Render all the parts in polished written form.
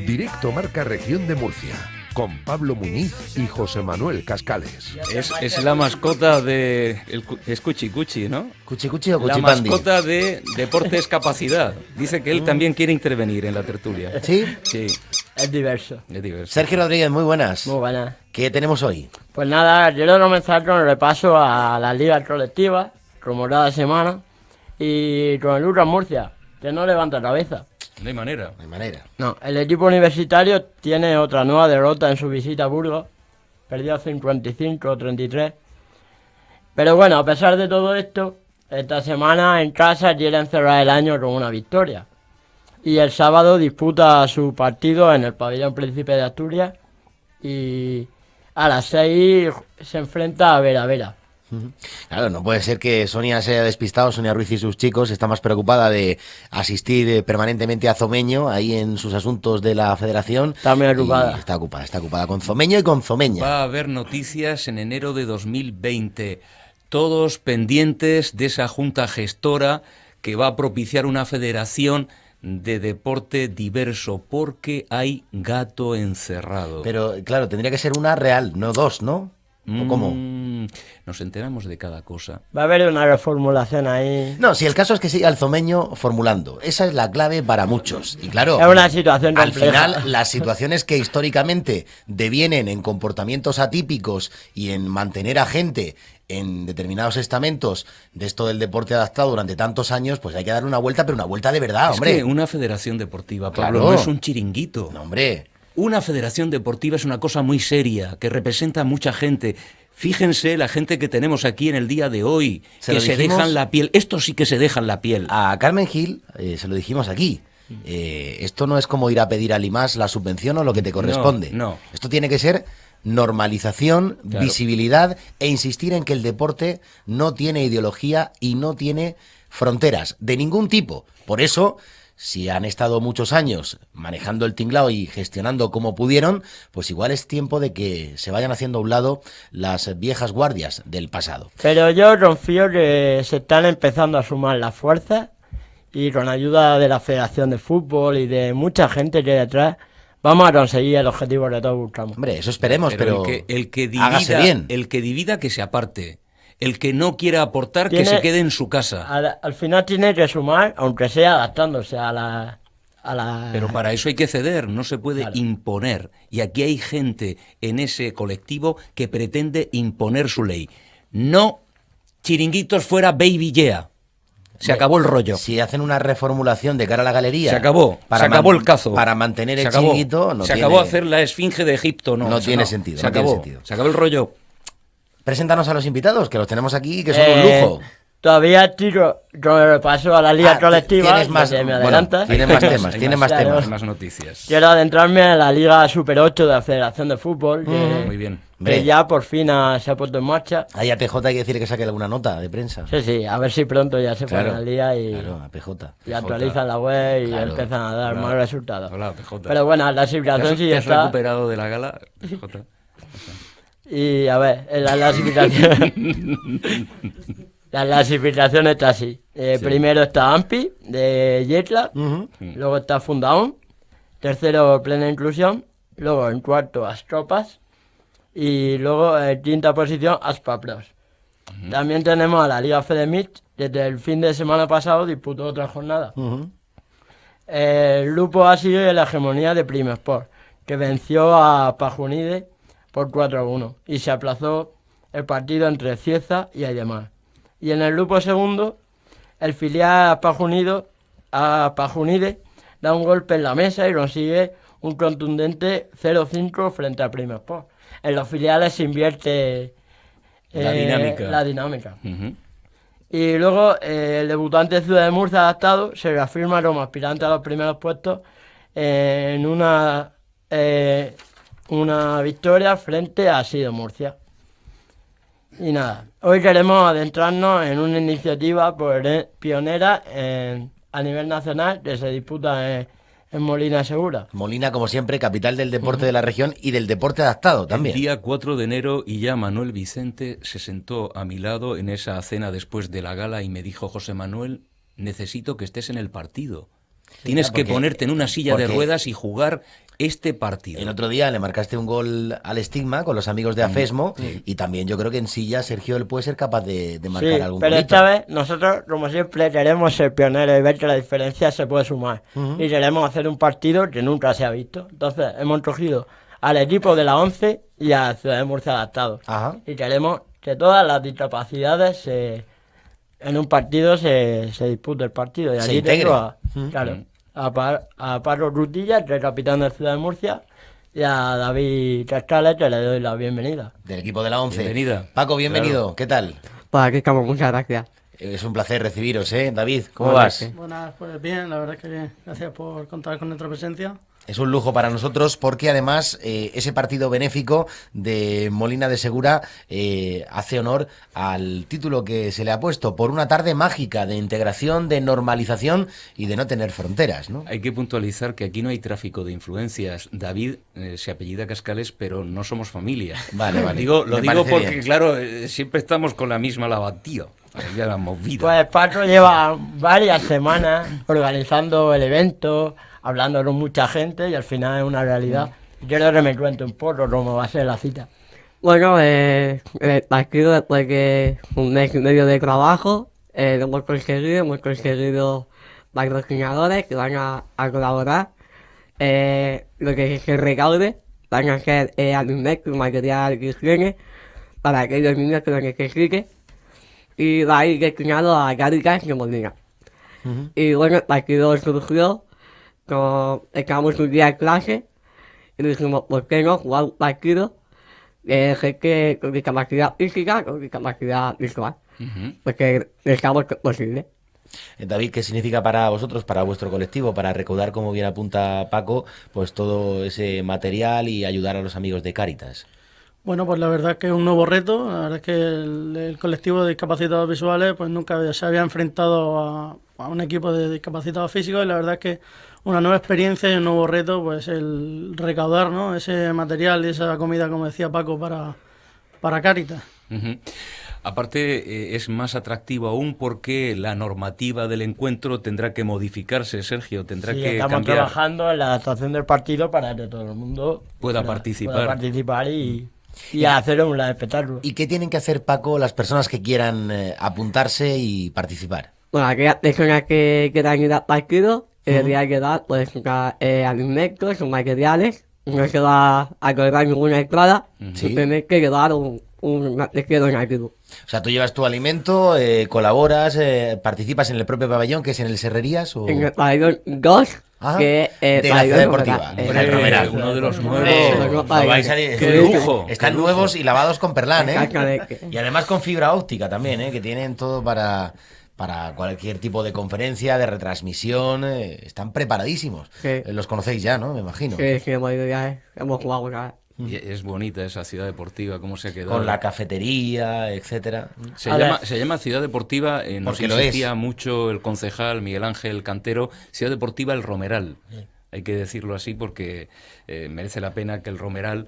Directo Marca Región de Murcia, con Pablo Muñiz y José Manuel Cascales. Es la mascota de... Es Cuchicuchi, ¿no? ¿Cuchicuchi o La Cuchipandi? mascota de Deportes Capacidad. Dice que él también quiere intervenir en la tertulia. ¿Sí? Sí, Es diverso. es diverso. Sergio Rodríguez, muy buenas. Muy buena. ¿Qué tenemos hoy? Pues nada, quiero comenzar con el repaso a las ligas colectivas, como cada semana, y con el Lucas Murcia, que no levanta cabeza. No hay manera. De manera. No, el equipo universitario tiene otra nueva derrota en su visita a Burgos, perdió 55-33. Pero bueno, a pesar de todo esto, esta semana en casa quieren cerrar el año con una victoria. Y el sábado disputa su partido en el pabellón Príncipe de Asturias y a las 6 se enfrenta a Vera. Claro, no puede ser que Sonia se haya despistado, Sonia Ruiz y sus chicos, está más preocupada de asistir permanentemente a Zomeño, ahí en sus asuntos de la federación. Está muy ocupada. Y está ocupada con Zomeño y con Zomeña. Va a haber noticias en enero de 2020. Todos pendientes de esa junta gestora que va a propiciar una federación de deporte diverso, porque hay gato encerrado. Pero claro, tendría que ser una real, no dos, ¿no? ¿O cómo? Nos enteramos de cada cosa. Va a haber una reformulación ahí. No, si el caso es que siga el Zomeño formulando. Esa es la clave para muchos. Y claro, Es una situación al compleja. final las situaciones que históricamente devienen en comportamientos atípicos y en mantener a gente en determinados estamentos de esto del deporte adaptado durante tantos años, pues hay que darle una vuelta, pero una vuelta de verdad, Es hombre. que una federación deportiva, Pablo, Claro. no es un chiringuito. No, hombre. Una federación deportiva es una cosa muy seria, que representa a mucha gente. Fíjense la gente que tenemos aquí en el día de hoy, Se que lo se dijimos dejan la piel. Estos sí que se dejan la piel. A Carmen Gil, se lo dijimos aquí, esto no es como ir a pedir al IMAS la subvención o lo que te corresponde. no. Esto tiene que ser normalización, Claro. visibilidad e insistir en que el deporte no tiene ideología y no tiene fronteras de ningún tipo. Por eso, si han estado muchos años manejando el tinglao y gestionando como pudieron, pues igual es tiempo de que se vayan haciendo a un lado las viejas guardias del pasado. Pero yo confío que se están empezando a sumar las fuerzas y con ayuda de la Federación de Fútbol y de mucha gente que hay detrás, vamos a conseguir el objetivo que todos buscamos. Hombre, eso esperemos, pero, el que hágase divida, bien. el que divida que se aparte. El que no quiera aportar, que Tiene- se quede en su casa. Al final tiene que sumar, aunque sea adaptándose a la... Pero para eso hay que ceder, no se puede Claro. imponer. Y aquí hay gente en ese colectivo que pretende imponer su ley. No chiringuitos fuera baby yeah. Se acabó el rollo. Si hacen una reformulación de cara a la galería, Se acabó, se acabó el cazo. Para mantener Se el acabó. chiringuito, no se tiene... acabó hacer la esfinge de Egipto, no. No eso tiene sentido, Se no tiene acabó. sentido. Se acabó el rollo. Preséntanos a los invitados, que los tenemos aquí, que son un lujo. Todavía tiro con el repaso a la liga colectiva. Tienes más, que me bueno, adelantas. tiene más temas, tiene más Claro. temas. Hay más noticias. Quiero adentrarme en la Liga Super 8 de la Federación de Fútbol, que, Muy bien. Hombre. que ya por fin se ha puesto en marcha. Ahí a PJ hay que decirle que saque alguna nota de prensa. Sí, a ver si pronto ya se Claro, ponen al día y, claro, a PJ. y actualizan la web y Claro. empiezan a dar Hola. más resultados. Hola, PJ. Pero bueno, la ¿Te has, clasificación sí te has está. recuperado de la gala, PJ? Y a ver, en la clasificación. La clasificación está así. Primero está Ampi, de Jetlag. Ujú. Luego está Fundaón. Tercero, Plena Inclusión. Luego en cuarto, Astropas. Y luego en quinta posición, Aspa Pros. También tenemos a la Liga Fedemit. Desde el fin de semana pasado disputó otra jornada. Ujú. El grupo A sigue la hegemonía de Primesport, que venció a Pajunide por 4-1 y se aplazó el partido entre Cieza y Aydemar. Y en el grupo segundo, el filial a Pajunide da un golpe en la mesa y consigue un contundente 0-5 frente a Primesport. En los filiales se invierte La dinámica. la dinámica. Ujú. Y luego el debutante Ciudad de Murcia adaptado se reafirma como aspirante a los primeros puestos en una victoria frente a Sido Murcia. Y nada, hoy queremos adentrarnos en una iniciativa pionera a nivel nacional que se disputa en Molina Segura. Molina, como siempre, capital del deporte de la región y del deporte adaptado también. El día 4 de enero y ya Manuel Vicente se sentó a mi lado en esa cena después de la gala y me dijo: José Manuel, necesito que estés en el partido. Tienes que porque- ponerte en una silla de porque- ruedas y jugar este partido. El otro día le marcaste un gol al Estigma con los amigos de Afesmo y también yo creo que en Silla Sergio él puede ser capaz de marcar Sí, algún pero golito. esta vez nosotros, como siempre, queremos ser pioneros y ver que la diferencia se puede sumar. Y queremos hacer un partido que nunca se ha visto. Entonces, hemos cogido al equipo de la 11 y a Ciudad de Murcia adaptado. Ajá. Y queremos que todas las discapacidades en un partido se dispute el partido. Y Se aquí integre. tengo a Pablo Rutilla, que es capitán de Ciudad de Murcia, y a David Cascales, que le doy la bienvenida. Del equipo de la 11. Bienvenida. Paco, bienvenido. ¿Qué tal? Pues aquí estamos, muchas gracias. Es un placer recibiros, ¿eh? David, ¿cómo Hola, vas? sí. Buenas, pues bien, la verdad es que bien. Gracias por contar con nuestra presencia. Es un lujo para nosotros porque además ese partido benéfico de Molina de Segura hace honor al título que se le ha puesto, por una tarde mágica de integración, de normalización y de no tener fronteras, ¿no? Hay que puntualizar que aquí no hay tráfico de influencias. David se apellida Cascales, pero no somos familia. Vale, vale. Lo Me digo parece porque, bien. claro, siempre estamos con la misma lavantía. Ya la movida. Pues Paco lleva varias semanas organizando el evento, hablando con mucha gente y al final es una realidad. Yo creo que me cuente un poco cómo va a ser la cita. Bueno, el partido, después de un mes y medio de trabajo, lo hemos conseguido patrocinadores que van a colaborar. Lo que se recaude van a ser alimentos, material de higiene para aquellos niños que lo necesiten, y va a ir destinado a Cáritas de Molina. Y bueno, el partido surgió, estábamos un día en clase y dijimos, ¿por qué no jugar un partido de gente con discapacidad física, con discapacidad visual? Porque pensamos que es posible. David, ¿qué significa para vosotros, para vuestro colectivo, para recaudar, como bien apunta Paco, pues todo ese material y ayudar a los amigos de Cáritas? Bueno, pues la verdad es que es un nuevo reto. La verdad es que el colectivo de discapacitados visuales pues nunca se había enfrentado a un equipo de discapacitados físicos, y la verdad es que una nueva experiencia y un nuevo reto, pues el recaudar, ¿no?, ese material y esa comida, como decía Paco, para Cáritas. Ujú. Aparte, es más atractivo aún porque la normativa del encuentro tendrá que modificarse, Sergio, tendrá Sí, que estamos cambiar. trabajando en la adaptación del partido para que todo el mundo Pueda participar. pueda participar y hacer un espectáculo. ¿Y qué tienen que hacer, Paco, las personas que quieran apuntarse y participar? Bueno, aquellas personas que quieran ir al partido, deberían quedar pues alimentos o materiales. No se va a cobrar ninguna entrada, Sí. tienes que quedar una especie de donativo. O sea, tú llevas tu alimento, colaboras, participas en el propio pabellón, que es en el Serrerías, o... En el pabellón 2, Ajá, que de la ciudad deportiva, con el Romeral. Uno de los Hombre, nuevos. no vais a- ¡Qué lujo! Están qué lujo. nuevos y lavados con Perlán, ¿eh? Exactamente. Y además con fibra óptica también, ¿eh? Que tienen todo para cualquier tipo de conferencia, de retransmisión. Están preparadísimos. Sí. Los conocéis ya, ¿no? Me imagino. Sí, hemos jugado una vez. Y es bonita esa ciudad deportiva, cómo se ha quedado. Con la cafetería, etcétera. Se llama Ciudad Deportiva, nos Porque lo insistía es. mucho el concejal Miguel Ángel Cantero, Ciudad Deportiva El Romeral. Hay que decirlo así porque merece la pena que el Romeral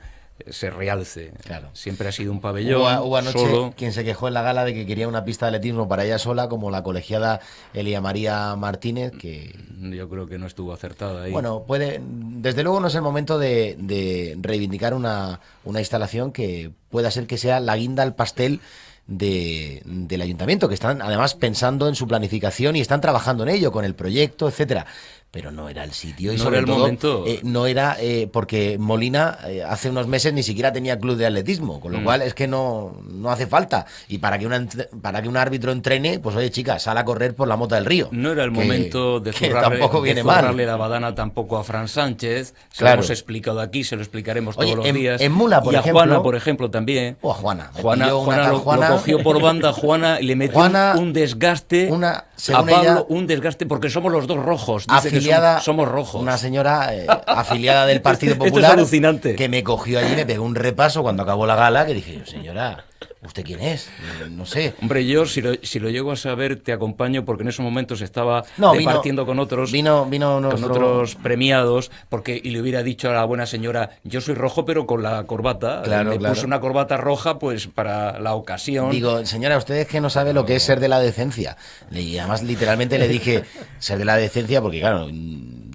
se realce. Claro. Siempre ha sido un pabellón Hubo anoche solo. quien se quejó en la gala de que quería una pista de atletismo para ella sola, como la colegiada Elia María Martínez, que... Yo creo que no estuvo acertada ahí. Bueno, desde luego no es el momento de reivindicar una instalación que pueda ser que sea la guinda al pastel del ayuntamiento, que están además pensando en su planificación y están trabajando en ello, con el proyecto, etcétera. Pero no era el sitio y No sobre era el todo, momento. no era porque Molina hace unos meses ni siquiera tenía club de atletismo, con lo cual es que no hace falta. Y para que un árbitro entrene, pues oye, chica, sal a correr por la Mota del Río. No era el momento de que zurrarle, tampoco viene mal. zurrarle la badana tampoco a Fran Sánchez. Se Claro. lo hemos explicado aquí, se lo explicaremos Oye, todos los en- días. en Mula, por y a ejemplo- Juana, por ejemplo, también. O a Juana. Me Juana, pilló una Juana tal lo Juana. cogió por banda, Juana, y le metió Juana, un desgaste una, a según Pablo, ella, un desgaste, porque somos los dos rojos. Dice que afiliada, somos rojos. una señora afiliada del Partido Esto es Popular, alucinante. que me cogió allí y me pegó un repaso cuando acabó la gala, que dije, señora, ¿usted quién es? No sé. Hombre, yo si lo llego a saber te acompaño, porque en esos momentos estaba No, departiendo con otros vino con nuestro- otros premiados, y le hubiera dicho a la buena señora, yo soy rojo pero con la corbata. Claro, me claro. puse una corbata roja pues para la ocasión. Digo, señora, usted es que no sabe lo que es ser de la decencia. Y además literalmente le dije ser de la decencia porque, claro,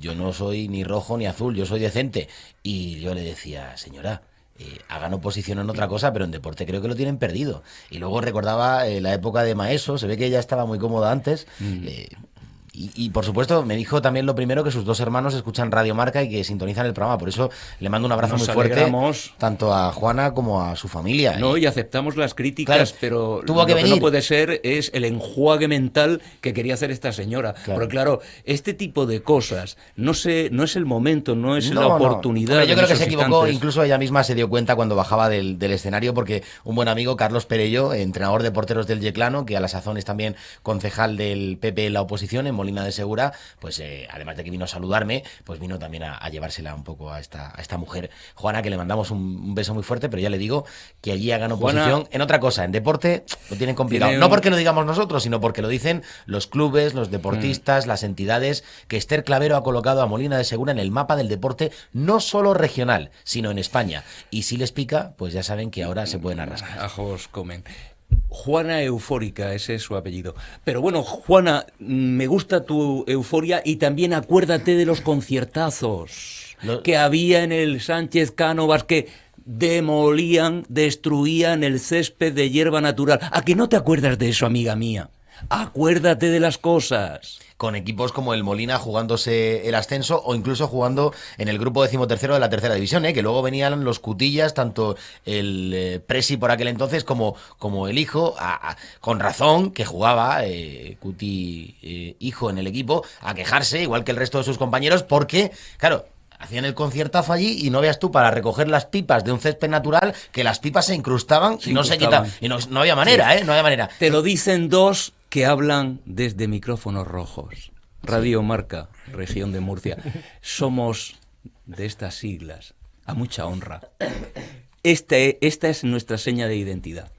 yo no soy ni rojo ni azul, yo soy decente. Y yo le decía, señora, hagan oposición en otra cosa, pero en deporte creo que lo tienen perdido. Y luego recordaba la época de Maeso, se ve que ella estaba muy cómoda antes. Y por supuesto me dijo también lo primero que sus 2 hermanos escuchan Radio Marca y que sintonizan el programa. Por eso le mando un abrazo muy fuerte tanto a Juana como a su familia. No, y aceptamos las críticas, Claro, pero tuvo que lo que venir. no puede ser es el enjuague mental que quería hacer esta señora. Claro. Porque claro, este tipo de cosas no es el momento, no es la No. oportunidad. Hombre, yo en creo que esos se equivocó, instantes. incluso ella misma se dio cuenta cuando bajaba del escenario, porque un buen amigo, Carlos Perello, entrenador de porteros del Yeclano, que a la sazón es también concejal del PP en la oposición, en Molina de Segura, pues además de que vino a saludarme, pues vino también a llevársela un poco a esta mujer, Juana, que le mandamos un beso muy fuerte, pero ya le digo que allí hagan oposición Juana, en otra cosa, en deporte lo tienen complicado, no porque lo digamos nosotros, sino porque lo dicen los clubes, los deportistas, las entidades, que Esther Clavero ha colocado a Molina de Segura en el mapa del deporte, no solo regional, sino en España. Y si les pica, pues ya saben que ahora se pueden arrascar. Ajos comen. Juana Eufórica, ese es su apellido. Pero bueno, Juana, me gusta tu euforia y también acuérdate de los conciertazos que había en el Sánchez Cánovas que demolían, destruían el césped de hierba natural. ¿A que no te acuerdas de eso, amiga mía? Acuérdate de las cosas. Con equipos como el Molina jugándose el ascenso o incluso jugando en el grupo 13º de la tercera división, que luego venían los Cutillas, tanto el Presi por aquel entonces como el hijo, con razón, que jugaba Cuti hijo en el equipo, a quejarse, igual que el resto de sus compañeros, porque, claro, hacían el conciertazo allí y no veas tú, para recoger las pipas de un césped natural, que las pipas se incrustaban y no se quitaban. Y no había manera, Sí. No había manera. Te lo dicen 2 que hablan desde micrófonos rojos. Radio Marca, región de Murcia. Somos de estas siglas, a mucha honra. Esta es nuestra seña de identidad.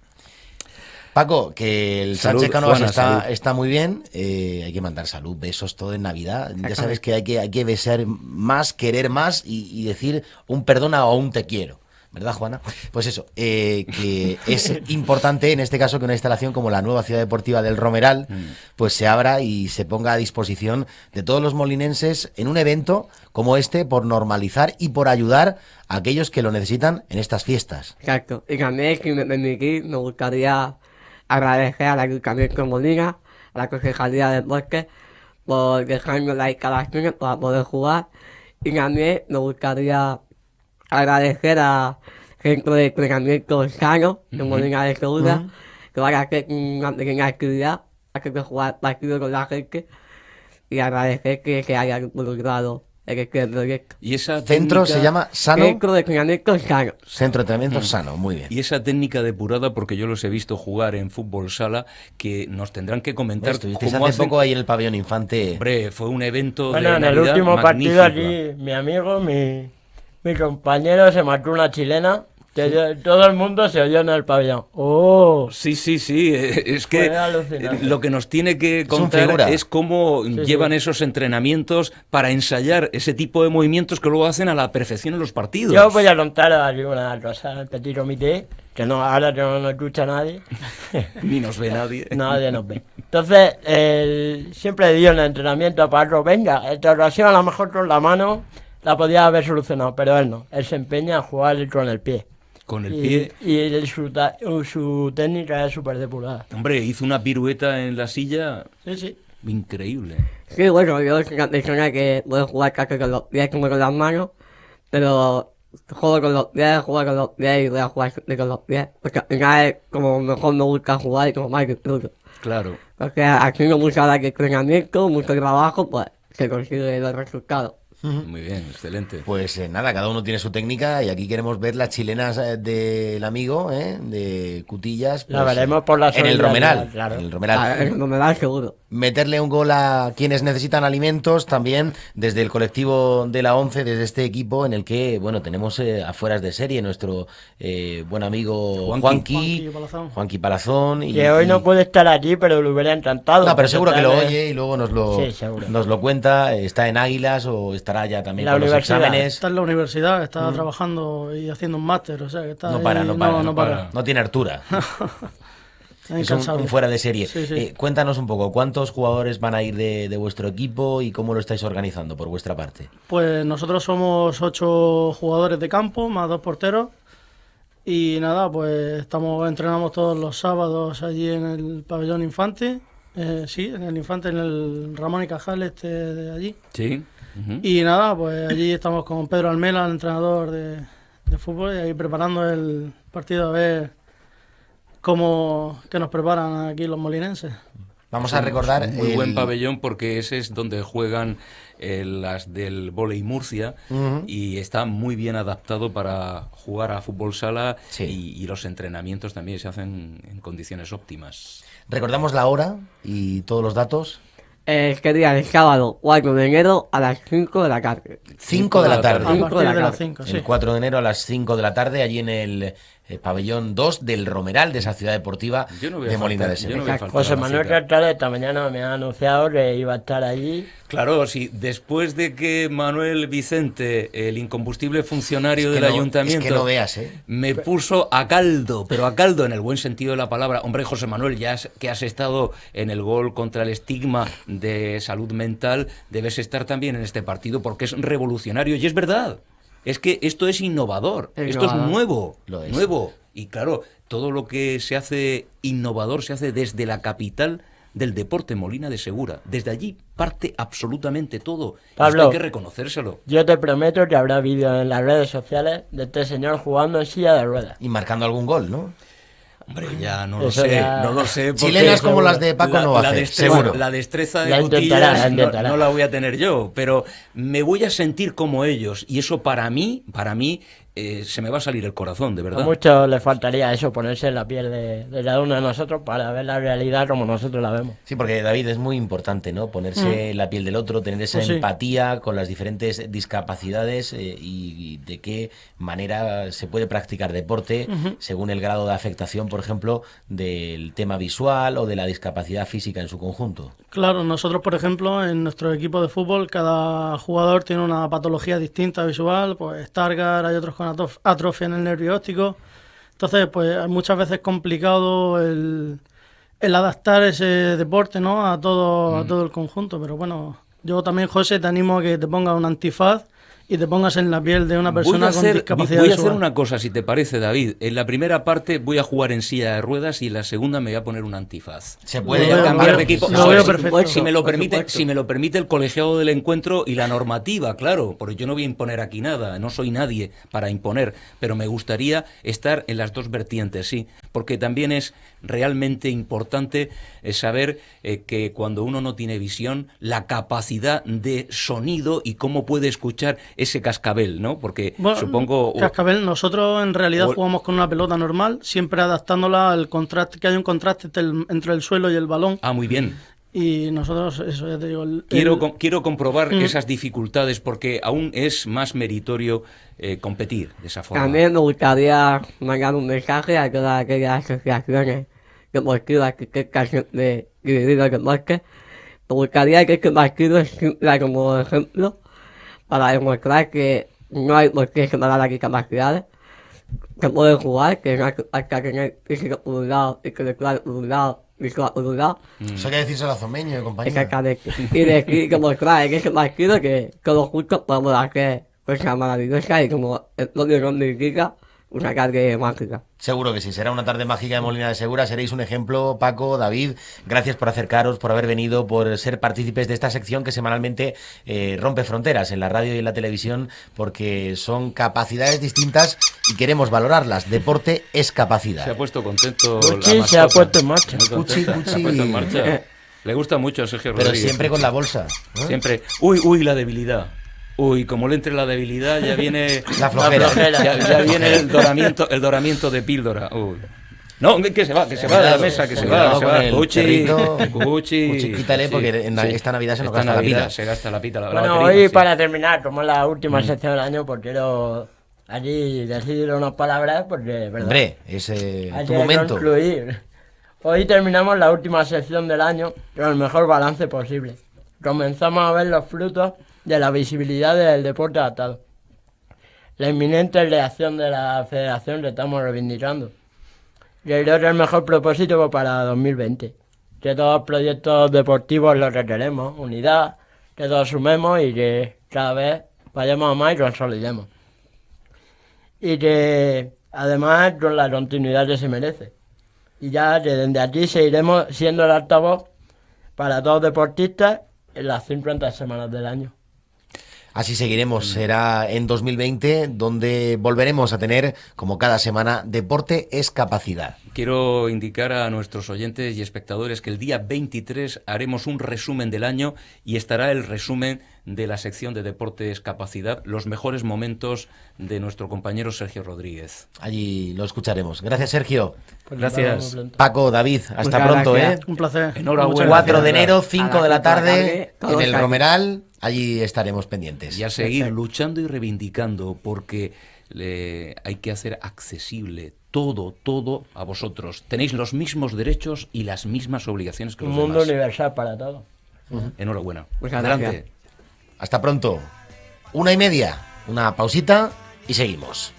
Paco, que el Salud, Sánchez Cánovas Juana, está muy bien, hay que mandar salud, besos, todo en Navidad. Ya sabes que hay que besar más, querer más y decir un perdona o un te quiero. ¿Verdad, Juana? Pues eso, que es importante en este caso que una instalación como la nueva ciudad deportiva del Romeral pues se abra y se ponga a disposición de todos los molinenses en un evento como este, por normalizar y por ayudar a aquellos que lo necesitan en estas fiestas. Exacto. Y también, si me permitís, me gustaría agradecer al Ayuntamiento de Molina, a la Concejalía del Bosque, por dejarme las instalaciones para poder jugar. Y también me gustaría agradecer a Centro de Entrenamiento Sano de Molina de Segura, que van a hacer una pequeña actividad, hacer jugar partidos con la gente, y agradecer que se hayan involucrado en este proyecto. Y esa Centro técnica- se llama Sano, Centro de Entrenamiento Sano. Centro de Entrenamiento Sano, muy bien. Y esa técnica depurada, porque yo los he visto jugar en fútbol sala, que nos tendrán que comentar Estuvisteis cómo hace hacen. poco ahí en el pabellón Infante. Hombre, fue un evento Bueno, de en el Navidad último magnífico. partido allí, mi amigo, mi compañero se marcó una chilena. Todo el mundo se oyó en el pabellón. ¡Oh! Sí, es que Fue alucinante. lo que nos tiene que un contar figura. es cómo llevan sí. esos entrenamientos para ensayar ese tipo de movimientos que luego hacen a la perfección en los partidos. Yo voy a contar aquí una cosa, el petit comité, que no, ahora no nos escucha nadie. Ni nos ve nadie. Nadie nos ve. Entonces, siempre dio en el entrenamiento a Parro, venga, esta ocasión a lo mejor con la mano la podía haber solucionado, pero él no. Él se empeña a jugar con el pie. Con el pie. Y su técnica es súper depurada. Hombre, hizo una pirueta en la silla Sí, sí. increíble. Sí, bueno, yo soy una persona que puede jugar casi con los pies como con las manos, pero juego con los pies y voy a jugar siempre con los pies, porque al final es como mejor me gusta jugar y como más disfruto. Claro. Porque haciendo mucha hora de entrenamiento, mucho trabajo, pues se consigue los resultados. Muy bien, excelente. Pues nada, cada uno tiene su técnica y aquí queremos ver las chilenas del amigo, de Cutillas. La veremos por la en el solidaridad, Romeral. claro. En el Romeral. Ah, eso no me da seguro. Meterle un gol a quienes necesitan alimentos también desde el colectivo de la 11, desde este equipo en el que, bueno, tenemos afueras de serie nuestro buen amigo Juanqui. Juanqui Palazón. Que hoy no puede estar aquí, pero lo hubiera encantado. No, pero seguro que lo Porque oye y luego Sí, seguro. nos lo cuenta. Está en Águilas o estará ya también La con los universidad. exámenes. Está en la universidad, está trabajando y haciendo un máster, o sea que está No ahí, para, no para, no para. No tiene altura. Es un fuera de serie. Sí, sí. Cuéntanos un poco, ¿cuántos jugadores van a ir de vuestro equipo y cómo lo estáis organizando por vuestra parte? Pues nosotros somos 8 jugadores de campo, más 2 porteros. Y nada, pues entrenamos todos los sábados allí en el pabellón Infante. Sí, en el Infante, en el Ramón y Cajal de allí. Sí. Y nada, pues allí estamos con Pedro Almela, el entrenador de fútbol, y ahí preparando el partido a ver qué nos preparan aquí los molinenses. Vamos a recordar... Muy buen pabellón, porque ese es donde juegan las del Vóley Murcia, y está muy bien adaptado para jugar a fútbol sala, y los entrenamientos también se hacen en condiciones óptimas. Recordamos la hora y todos los datos. ¿Qué día? El sábado 4 de enero a las 5 de la tarde. 5 de la tarde. A partir de las 5, sí. El 4 de enero a las 5 de la tarde, allí en el pabellón 2 del Romeral de esa ciudad deportiva de Molina de Segura. José Manuel Cartales esta mañana me ha anunciado que iba a estar allí. Claro, sí, después de que Manuel Vicente, el incombustible funcionario del ayuntamiento, es que no veas, me puso a caldo, pero a caldo en el buen sentido de la palabra. Hombre, José Manuel, que has estado en el gol contra el estigma de salud mental, debes estar también en este partido, porque es revolucionario, y es verdad. Es que esto es innovador, esto es nuevo, nuevo. Y claro, todo lo que se hace innovador se hace desde la capital del deporte, Molina de Segura. Desde allí parte absolutamente todo. Pablo, y esto hay que reconocérselo. Yo te prometo que habrá vídeos en las redes sociales de este señor jugando en silla de ruedas. Y marcando algún gol, ¿no? Hombre, ya no lo sé, no lo sé. Chilenas como las de Paco no va a hacer, seguro. La destreza de Cutillas no la voy a tener yo, pero me voy a sentir como ellos, y eso para mí, se me va a salir el corazón, de verdad. A muchos les faltaría eso, ponerse en la piel de cada uno de nosotros para ver la realidad como nosotros la vemos. Sí, porque David, es muy importante, ¿no? Ponerse en la piel del otro, tener esa empatía con las diferentes discapacidades y de qué manera se puede practicar deporte según el grado de afectación, por ejemplo, del tema visual o de la discapacidad física en su conjunto. Claro, nosotros, por ejemplo, en nuestro equipo de fútbol, cada jugador tiene una patología distinta visual, pues Stargardt, hay otros con atrofia en el nervio óptico. Entonces, pues muchas veces es complicado el adaptar ese deporte, ¿no? a todo el conjunto. Pero bueno, yo también, José, te animo a que te pongas un antifaz y te pongas en la piel de una persona con discapacidad visual. Voy a hacer una cosa, si te parece, David. En la primera parte voy a jugar en silla de ruedas, y en la segunda me voy a poner un antifaz. Se puede cambiar de equipo. Lo veo perfecto. Si me lo permite el colegiado del encuentro y la normativa, claro, porque yo no voy a imponer aquí nada, no soy nadie para imponer, pero me gustaría estar en las dos vertientes, sí, porque también es realmente importante saber que cuando uno no tiene visión, la capacidad de sonido y cómo puede escuchar ese cascabel, ¿no? Porque bueno, supongo... Cascabel, nosotros en realidad jugamos con una pelota normal, siempre adaptándola al contraste, que hay un contraste entre el suelo y el balón. Ah, muy bien. Y nosotros, eso ya te digo... Quiero comprobar esas dificultades, porque aún es más meritorio competir de esa forma. También me gustaría mandar un mensaje a todas aquellas asociaciones deportivas que casen de dividir el deporte. Me gustaría que este partido sirva como ejemplo para demostrar que no hay por qué separar las discapacidades, que pueden jugar, que no hay que tener físico por un lado, intelectual por un lado, visual por un lado. Eso hay que decirse a Zomeño, compañero. Exactamente. Y decir, demostrar en ese partido que todos juntos podemos hacer cosas maravillosas, y como el propio nombre indica, una tarde mágica. Seguro que sí, será una tarde mágica de Molina de Segura. Seréis un ejemplo, Paco, David. Gracias por acercaros, por haber venido, por ser partícipes de esta sección que semanalmente rompe fronteras en la radio y en la televisión, porque son capacidades distintas y queremos valorarlas. Deporte es capacidad. Se ha puesto contento. Cuchi se ha puesto en marcha. Cuchi. Se ha puesto en marcha. Le gusta mucho a Sergio Rodríguez. Pero siempre con la bolsa, ¿no? Siempre. Uy, la debilidad. Uy, como le entre la debilidad, ya viene la flojera. Ya viene el doramiento de píldora. Uy. No, que se va de la mesa, que se va. Cuchi, quítale, porque esta Navidad se nos gasta la pila. Se gasta la pila. Bueno, hoy para terminar, como es la última sección del año, pues quiero allí decir unas palabras, porque, ¿verdad? Hombre, es tu momento. Concluir. Hoy terminamos la última sección del año con el mejor balance posible. Comenzamos a ver los frutos de la visibilidad del deporte adaptado. La inminente reacción de la federación que estamos reivindicando. Yo creo que es el mejor propósito para 2020. Que todos los proyectos deportivos los requeremos, unidad, que todos sumemos y que cada vez vayamos a más y consolidemos. Y que además con la continuidad que se merece. Y ya que desde aquí seguiremos siendo el altavoz para todos los deportistas en las 50 semanas del año. Así seguiremos, será en 2020 donde volveremos a tener, como cada semana, Deporte es Capacidad. Quiero indicar a nuestros oyentes y espectadores que el día 23 haremos un resumen del año y estará el resumen de la sección de Deportes Capacidad, los mejores momentos de nuestro compañero Sergio Rodríguez. Allí lo escucharemos. Gracias, Sergio. Pues Gracias. Paco, David, hasta Muchas pronto, gracias. Un placer. Enhorabuena. 4 de enero, A 5 las de la 5 de la tarde, tarde, todos en el ahí. Romeral, allí estaremos pendientes. Y a seguir luchando y reivindicando, porque hay que hacer accesible todo a vosotros. Tenéis los mismos derechos y las mismas obligaciones que Un los mundo demás. universal para todos. Enhorabuena. Muchas Adelante. gracias. Hasta pronto. 1:30, una pausita y seguimos.